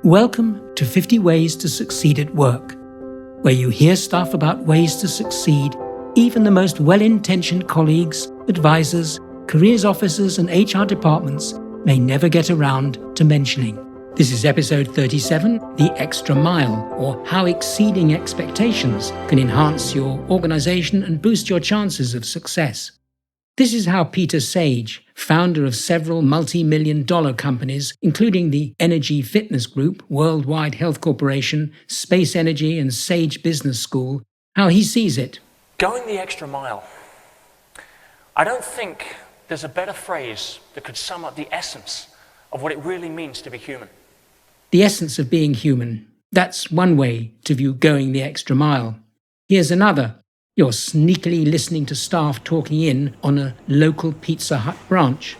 Welcome to 50 Ways to Succeed at Work, where you hear stuff about ways to succeed even the most well-intentioned colleagues, advisors, careers officers and HR departments may never get around to mentioning. This is episode 37, The Extra Mile, or how exceeding expectations can enhance your organization and boost your chances of success. This is how Peter Sage, founder of several multi-million-dollar companies, including the Energy Fitness Group, Worldwide Health Corporation, Space Energy, and Sage Business School, how he sees it. Going the extra mile. I don't think there's a better phrase that could sum up the essence of what it really means to be human. The essence of being human. That's one way to view going the extra mile. Here's another. You're sneakily listening to staff talking in on a local Pizza Hut branch.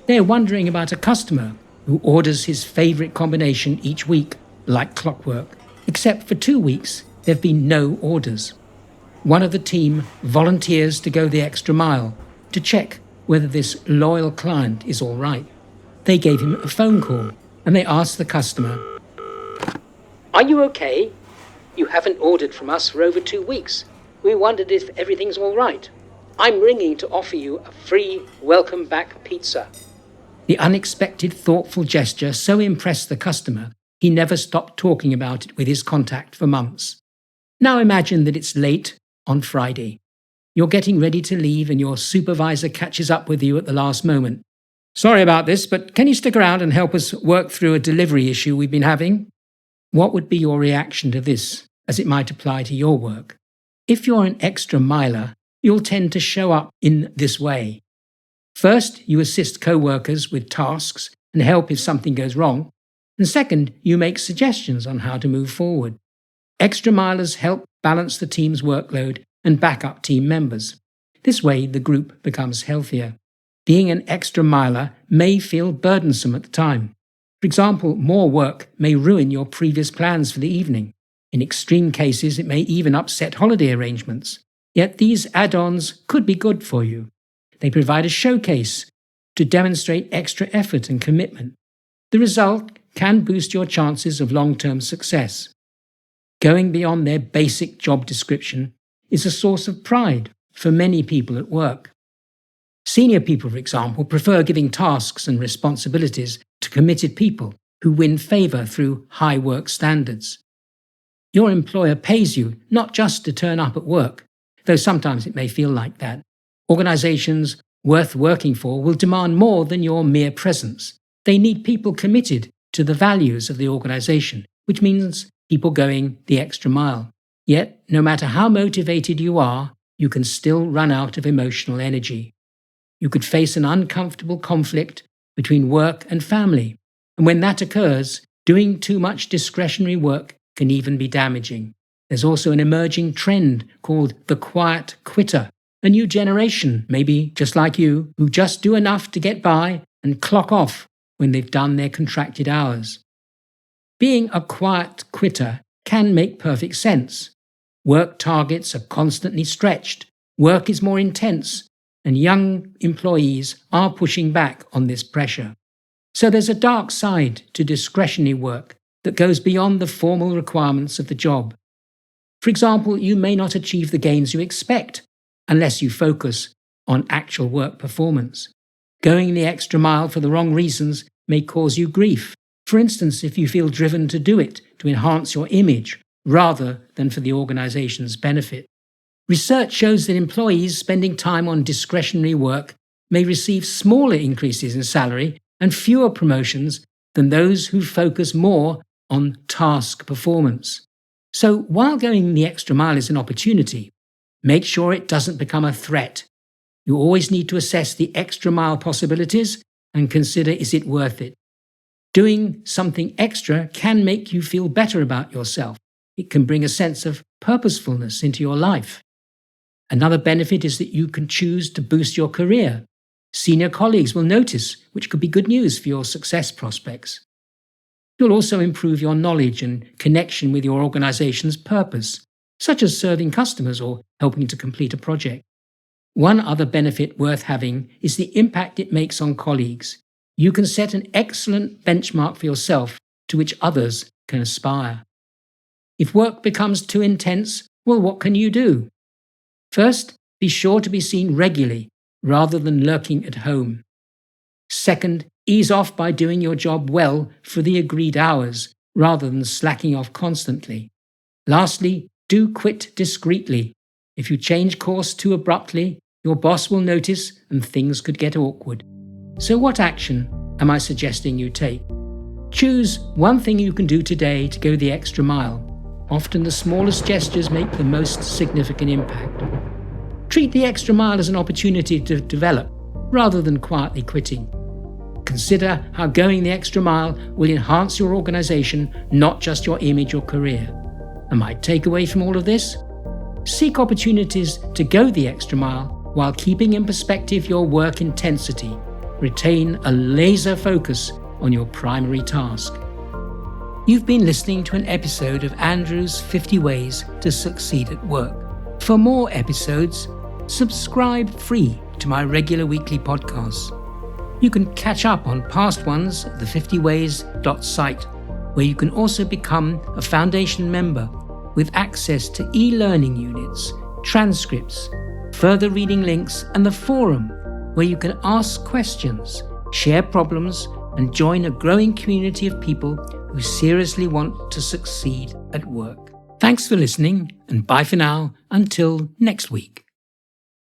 They're wondering about a customer who orders his favorite combination each week, like clockwork. Except for 2 weeks, there have been no orders. One of the team volunteers to go the extra mile to check whether this loyal client is all right. They gave him a phone call and they asked the customer, "Are you okay? You haven't ordered from us for over 2 weeks. We wondered if everything's all right. I'm ringing to offer you a free welcome back pizza." The unexpected, thoughtful gesture so impressed the customer, he never stopped talking about it with his contact for months. Now imagine that it's late on Friday. You're getting ready to leave and your supervisor catches up with you at the last moment. "Sorry about this, but can you stick around and help us work through a delivery issue we've been having?" What would be your reaction to this as it might apply to your work? If you're an extra miler, you'll tend to show up in this way. First, you assist co-workers with tasks and help if something goes wrong. And second, you make suggestions on how to move forward. Extra milers help balance the team's workload and back up team members. This way, the group becomes healthier. Being an extra miler may feel burdensome at the time. For example, more work may ruin your previous plans for the evening. In extreme cases, it may even upset holiday arrangements. Yet these add-ons could be good for you. They provide a showcase to demonstrate extra effort and commitment. The result can boost your chances of long-term success. Going beyond their basic job description is a source of pride for many people at work. Senior people, for example, prefer giving tasks and responsibilities to committed people who win favor through high work standards. Your employer pays you not just to turn up at work, though sometimes it may feel like that. Organizations worth working for will demand more than your mere presence. They need people committed to the values of the organization, which means people going the extra mile. Yet, no matter how motivated you are, you can still run out of emotional energy. You could face an uncomfortable conflict between work and family, and when that occurs, doing too much discretionary work can even be damaging. There's also an emerging trend called the quiet quitter. A new generation, maybe just like you, who just do enough to get by and clock off when they've done their contracted hours. Being a quiet quitter can make perfect sense. Work targets are constantly stretched, work is more intense, and young employees are pushing back on this pressure. So there's a dark side to discretionary work that goes beyond the formal requirements of the job. For example, you may not achieve the gains you expect unless you focus on actual work performance. Going the extra mile for the wrong reasons may cause you grief. For instance, if you feel driven to do it to enhance your image rather than for the organization's benefit. Research shows that employees spending time on discretionary work may receive smaller increases in salary and fewer promotions than those who focus more on task performance. So while going the extra mile is an opportunity, make sure it doesn't become a threat. You always need to assess the extra mile possibilities and consider, is it worth it? Doing something extra can make you feel better about yourself. It can bring a sense of purposefulness into your life. Another benefit is that you can choose to boost your career. Senior colleagues will notice, which could be good news for your success prospects. You'll also improve your knowledge and connection with your organization's purpose, such as serving customers or helping to complete a project. One other benefit worth having is the impact it makes on colleagues. You can set an excellent benchmark for yourself to which others can aspire. If work becomes too intense, well, what can you do? First, be sure to be seen regularly rather than lurking at home. Second, ease off by doing your job well for the agreed hours rather than slacking off constantly. Lastly, do quit discreetly. If you change course too abruptly, your boss will notice and things could get awkward. So what action am I suggesting you take? Choose one thing you can do today to go the extra mile. Often the smallest gestures make the most significant impact. Treat the extra mile as an opportunity to develop rather than quietly quitting. Consider how going the extra mile will enhance your organization, not just your image or career. And my takeaway from all of this? Seek opportunities to go the extra mile while keeping in perspective your work intensity. Retain a laser focus on your primary task. You've been listening to an episode of Andrew's 50 Ways to Succeed at Work. For more episodes, subscribe free to my regular weekly podcasts. You can catch up on past ones at the 50ways.site, where you can also become a foundation member with access to e-learning units, transcripts, further reading links, and the forum, where you can ask questions, share problems, and join a growing community of people who seriously want to succeed at work. Thanks for listening, and bye for now until next week.